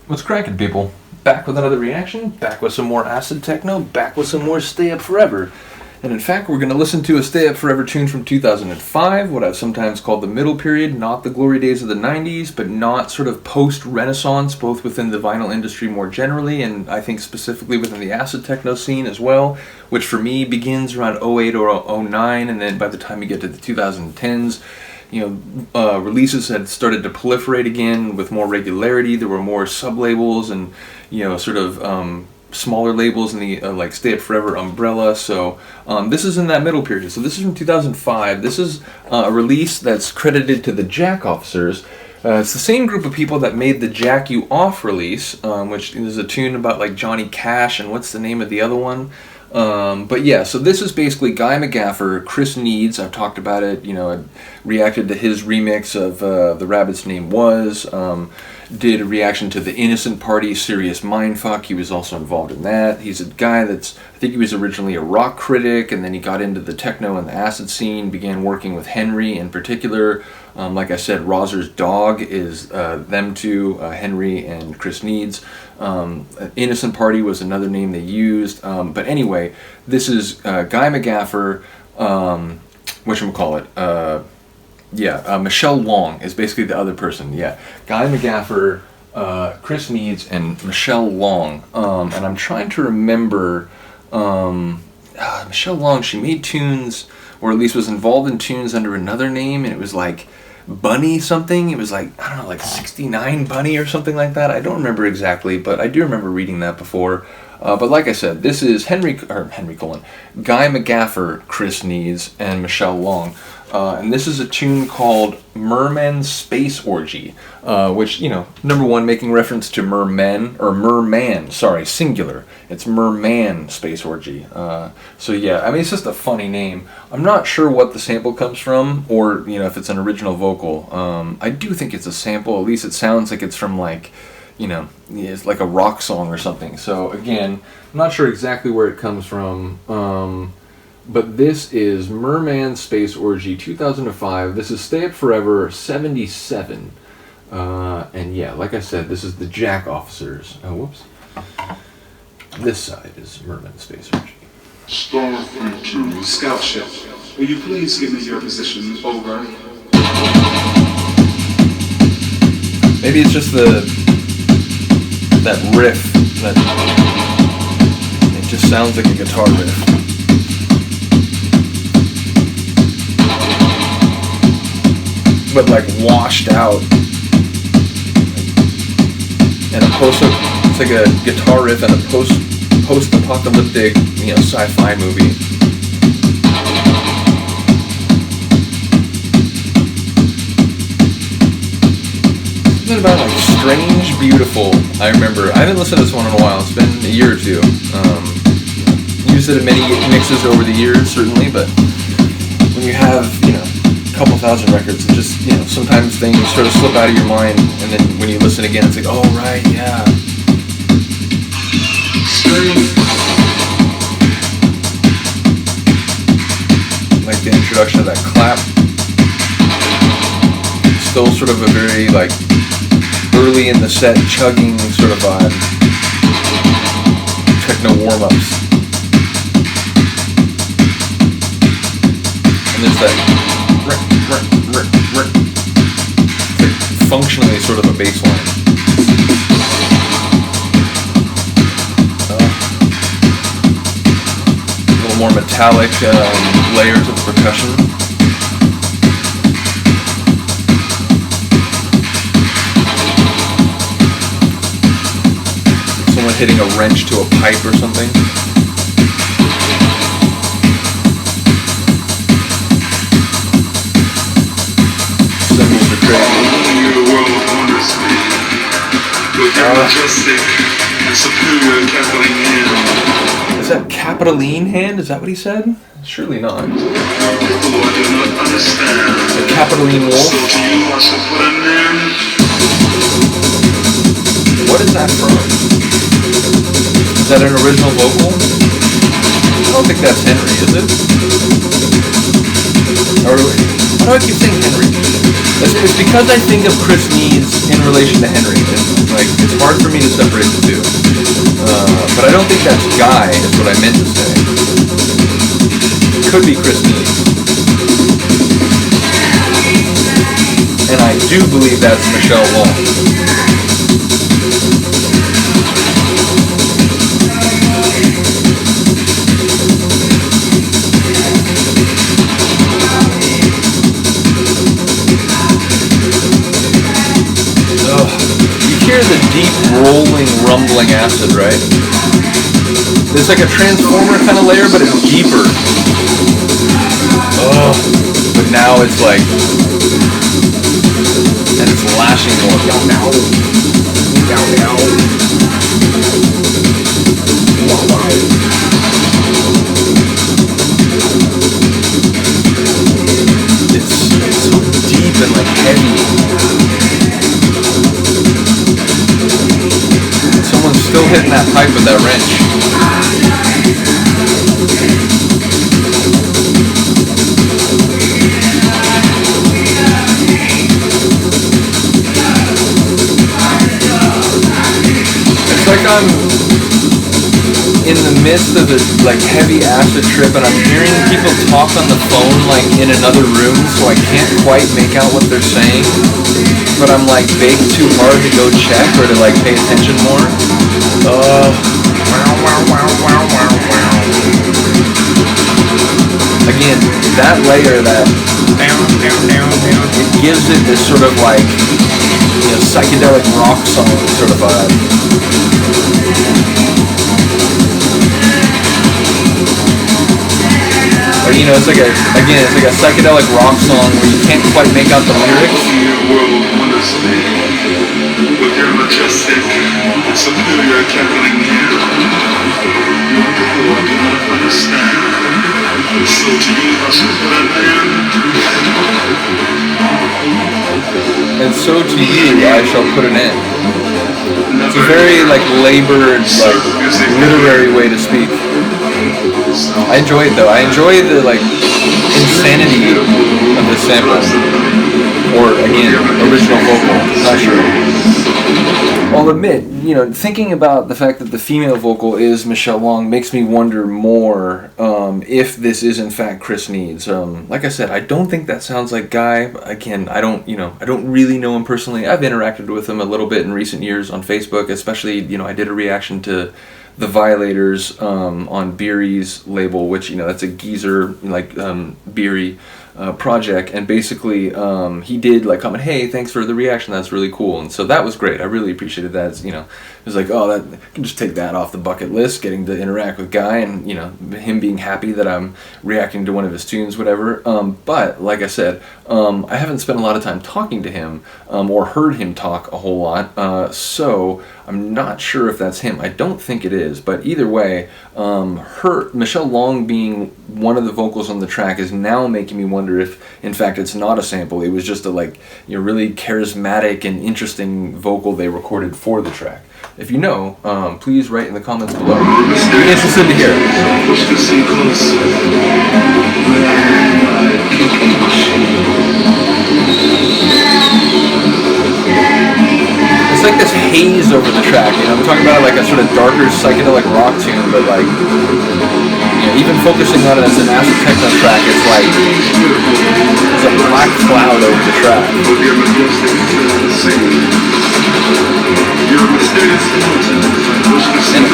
What's cracking, people? Back with another reaction, back with some more acid-techno, back with some more Stay Up Forever. And in fact, we're going to listen to a Stay Up Forever tune from 2005, what I've sometimes called the middle period, not the glory days of the 90s, but not sort of post-Renaissance, both within the vinyl industry more generally, and I think specifically within the acid-techno scene as well, which for me begins around 08 or 09, and then by the time you get to the 2010s, releases had started to proliferate again with more regularity. There were more sub-labels and, smaller labels in the like Stay Up Forever umbrella. So this is in that middle period. So this is from 2005. This is a release that's credited to the Jack Officers. It's the same group of people that made the Jack You Off release, which is a tune about like Johnny Cash and what's the name of the other one? But yeah, so this is basically Guy McGaffer, Kris Needs. I've talked about it, I reacted to his remix of The Rabbit's Name Was, did a reaction to the Innocent Party, Serious Mindfuck. He was also involved in that. He's a guy I think he was originally a rock critic, and then he got into the techno and the acid scene, began working with Henry in particular. Like I said, Rozer's Dog is them two, Henry and Kris Needs. Innocent Party was another name they used. But anyway, this is Guy McGaffer, whatchamacallit, Michelle Long is basically the other person. Yeah, Guy McGaffer, Kris Needs, and Michelle Long. And I'm trying to remember Michelle Long. She made tunes, or at least was involved in tunes under another name, and it was like Bunny something. It was like, I don't know, like 69 Bunny or something like that. I don't remember exactly, but I do remember reading that before. But like I said, this is Guy McGaffer, Kris Needs, and Michelle Long. And this is a tune called Merman Space Orgy, which, number one, making reference to Merman, singular. It's Merman Space Orgy. So yeah, it's just a funny name. I'm not sure what the sample comes from, or, if it's an original vocal. I do think it's a sample, at least it sounds like it's from like, it's like a rock song or something. So again, I'm not sure exactly where it comes from. But this is Merman Space Orgy 2005. This is Stay Up Forever 77. And yeah, like I said, this is the Jack Officers. Oh, whoops. This side is Merman Space Orgy. Starfleet 2, Scout Ship. Will you please give me your position? Over. Maybe it's just that riff. It just sounds like a guitar riff. But like washed out, and it's like a guitar riff and a post-apocalyptic, sci-fi movie. Something about like Strange Beautiful. I remember. I haven't listened to this one in a while. It's been a year or two. Used it in many mixes over the years, certainly. But when you have, couple thousand records, and just sometimes things sort of slip out of your mind, and then when you listen again, it's like, oh right, yeah. Like the introduction of that clap, still sort of a very like early in the set chugging sort of vibe. Techno warm-ups, and there's that functionally sort of a bass line. A little more metallic layers of percussion. Someone hitting a wrench to a pipe or something. Is that Capitoline Hand? Is that what he said? Surely not. The Capitoline Wolf? What is that from? Is that an original vocal? I don't think that's Henry, is it? Or, why do I keep saying Henry? It's because I think of Kris Needs in relation to Henry. It's like, It's hard for me to separate the two. But I don't think that's Guy, is what I meant to say. It could be Kris Needs. And I do believe that's Michelle Long. You hear the deep rolling, rumbling acid, right? There's like a transformer kind of layer, but it's deeper. Oh, but now it's like, and it's lashing more. It's so deep and like heavy. Someone's still hitting that pipe with that wrench. It's like I'm in the midst of this like heavy acid trip and I'm hearing people talk on the phone like in another room, so I can't quite make out what they're saying. But I'm like baked too hard to go check or to like pay attention more. Again, that layer, it gives it this sort of like, you know, psychedelic rock song sort of vibe. Or, you know, it's like a psychedelic rock song where you can't quite make out the lyrics. With your majestic, superior cackling here, your people do not understand. So to you, I shall put an end. And so to you, I shall put an end. It's a very like labored, like literary way to speak. I enjoy it though. I enjoy the like insanity of the sample. Or again, original vocal. Not sure. I'll admit, you know, thinking about the fact that the female vocal is Michelle Long makes me wonder more if this is in fact Kris Needs. Like I said, I don't think that sounds like Guy. Again, I don't really know him personally. I've interacted with him a little bit in recent years on Facebook, especially, you know, I did a reaction to The Violators on Beery's label, which, you know, that's a geezer like Beery project, and basically he did like comment, hey, thanks for the reaction, that's really cool, and so that was great. I really appreciated that. It's, you know, it was like, oh, that I can just take that off the bucket list, getting to interact with Guy and, you know, him being happy that I'm reacting to one of his tunes, whatever. But like I said, I haven't spent a lot of time talking to him or heard him talk a whole lot, so I'm not sure if that's him. I don't think it is, but either way, Michelle Long being one of the vocals on the track is now making me wonder if, in fact, it's not a sample. It was just a, like, you know, really charismatic and interesting vocal they recorded for the track. If you know, please write in the comments below. Be interested to hear. It's like this haze over the track, you know, I'm talking about like a sort of darker psychedelic rock tune, but like, you know, even focusing on it as an acid-techno track, it's like, there's a black cloud over the track.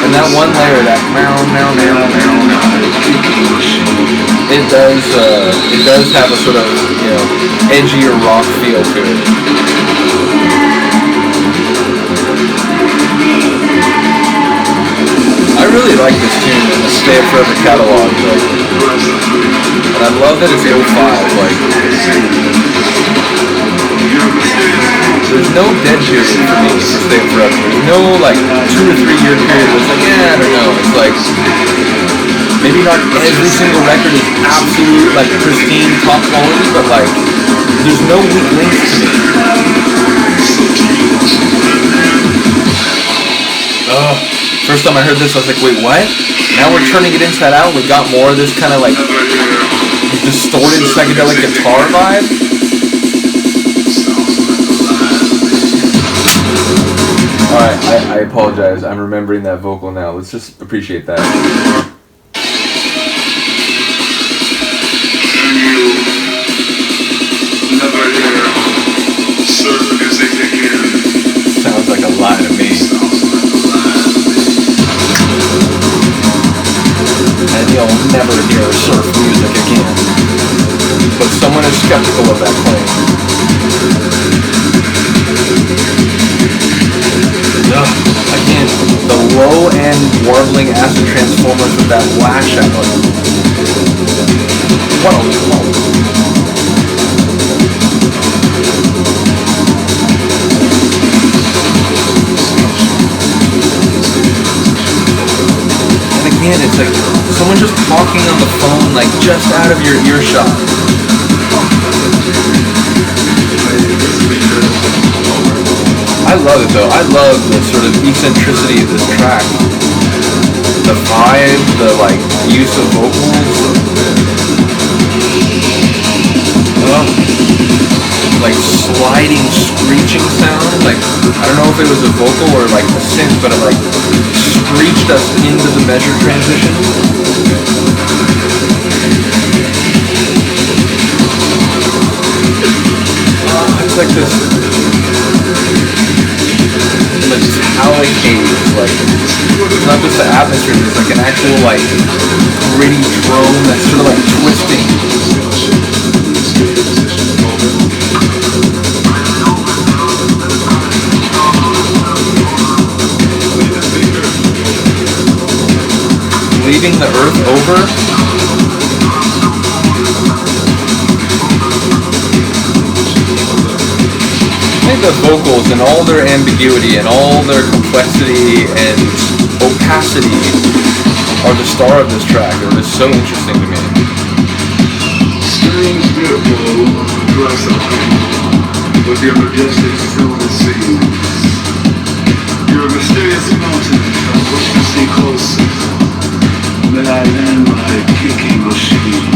And that one layer, that meow, meow, meow, meow, meow, it does have a sort of, you know, edgier rock feel to it. I really like this tune in the Stay Up Forever catalog, like, and I love that it's 05, like, there's no dead period for me for Stay Up Forever. There's no, like, 2 or 3 year period where it's like, I don't know, it's like, maybe not every single record is absolute, like, pristine, top quality, but, like, there's no weak links to me. First time I heard this, I was like, wait, what? Now we're turning it inside out, we got more of this kind of, like, distorted psychedelic guitar vibe? Alright, I apologize. I'm remembering that vocal now. Let's just appreciate that. And you never hear surf music again. Sounds like a lie to me. And you'll never hear surf music again. But someone is skeptical of that claim. Again, the low-end warbling acid transformers with that lash out. Whoa. And again, it's like someone just talking on the phone, like just out of your earshot. I love it though. I love the sort of eccentricity of this track. The vibe, the like use of vocals. Like sliding, screeching sound. Like I don't know if it was a vocal or like a synth, but it like screeched us into the measure transition. It's like this metallic haze, like it's not just the atmosphere, there's like an actual like gritty drone that's sort of like twisting. Leaving the earth over. I think the vocals and all their ambiguity and all their complexity and opacity are the star of this track. It was so interesting to me. Strange, beautiful, dress up with your majestic silver seas. You're a mysterious mountain that pushes me closer. May I land my kicking machine.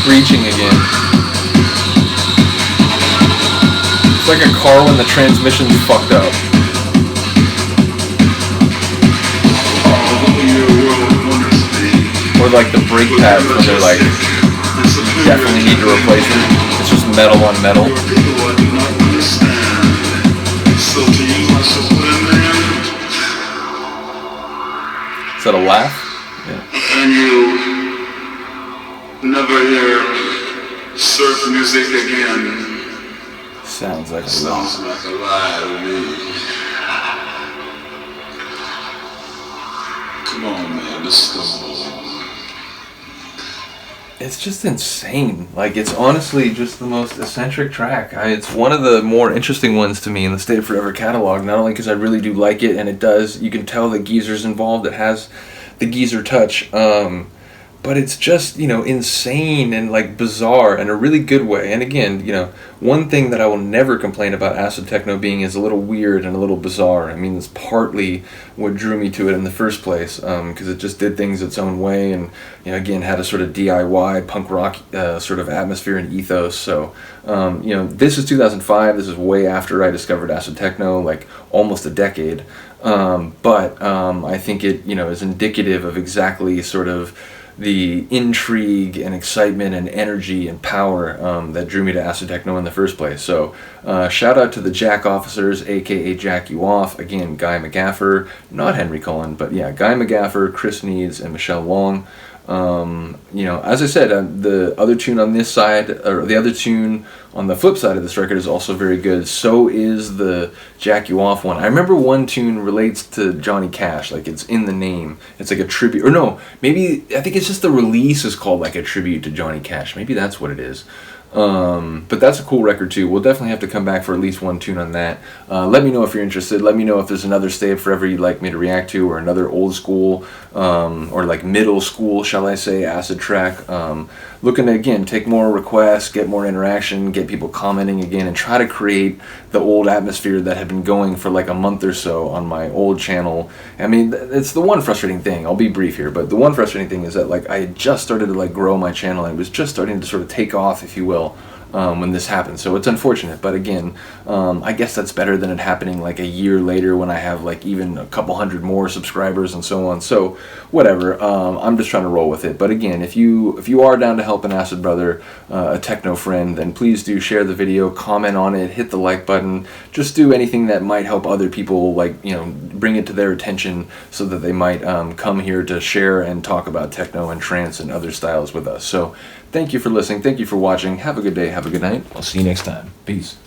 Screeching again. It's like a car when the transmission's fucked up. Or like the brake pads when they're like, you definitely need to replace it. It's just metal on metal. Is that a laugh? Yeah. And you never hear surf music again. Sounds like a Sounds lie. like a lie to me. Come on, man, this is It's just insane. Like, it's honestly just the most eccentric track. It's one of the more interesting ones to me in the Stay Forever catalog, not only because I really do like it, and it does, you can tell the Geezer's involved, it has the Geezer touch, but it's just, insane and like bizarre in a really good way. And again, one thing that I will never complain about acid-techno being is a little weird and a little bizarre. I mean, it's partly what drew me to it in the first place, because it just did things its own way, and again had a sort of DIY punk rock sort of atmosphere and ethos. So this is 2005. This is way after I discovered acid-techno, like almost a decade. But I think it is indicative of exactly sort of the intrigue and excitement and energy and power that drew me to acid-techno in the first place. So shout out to the Jack officers, aka Jack You Off. Again, Guy McGaffer, not Henry Cullen, but yeah, Guy McGaffer, Kris Needs, and Michelle Wong. As I said, the other tune on this side, or the other tune on the flip side of this record, is also very good. So is the Jack You Off one. I remember one tune relates to Johnny Cash, like it's in the name. It's like a tribute, or no, maybe I think it's just the release is called like a tribute to Johnny Cash. Maybe that's what it is. But that's a cool record too. We'll definitely have to come back for at least one tune on that. Let me know if you're interested. Let me know if there's another Stay Up Forever you'd like me to react to, or another old school, or like middle school, shall I say, acid track. Looking to, again, take more requests, get more interaction, get people commenting again, and try to create the old atmosphere that had been going for like a month or so on my old channel. I mean, it's the one frustrating thing. I'll be brief here, but the one frustrating thing is that like I had just started to like grow my channel, and it was just starting to sort of take off, if you will, when this happened. So it's unfortunate, but again, I guess that's better than it happening like a year later when I have like even a couple hundred more subscribers and so on. So whatever, I'm just trying to roll with it. But again, if you are down to help an acid brother, a techno friend, then please do share the video, comment on it, hit the like button, just do anything that might help other people, like, you know, bring it to their attention so that they might come here to share and talk about techno and trance and other styles with us. So thank you for listening. Thank you for watching. Have a good day. Have a good night. I'll see you next time. Peace.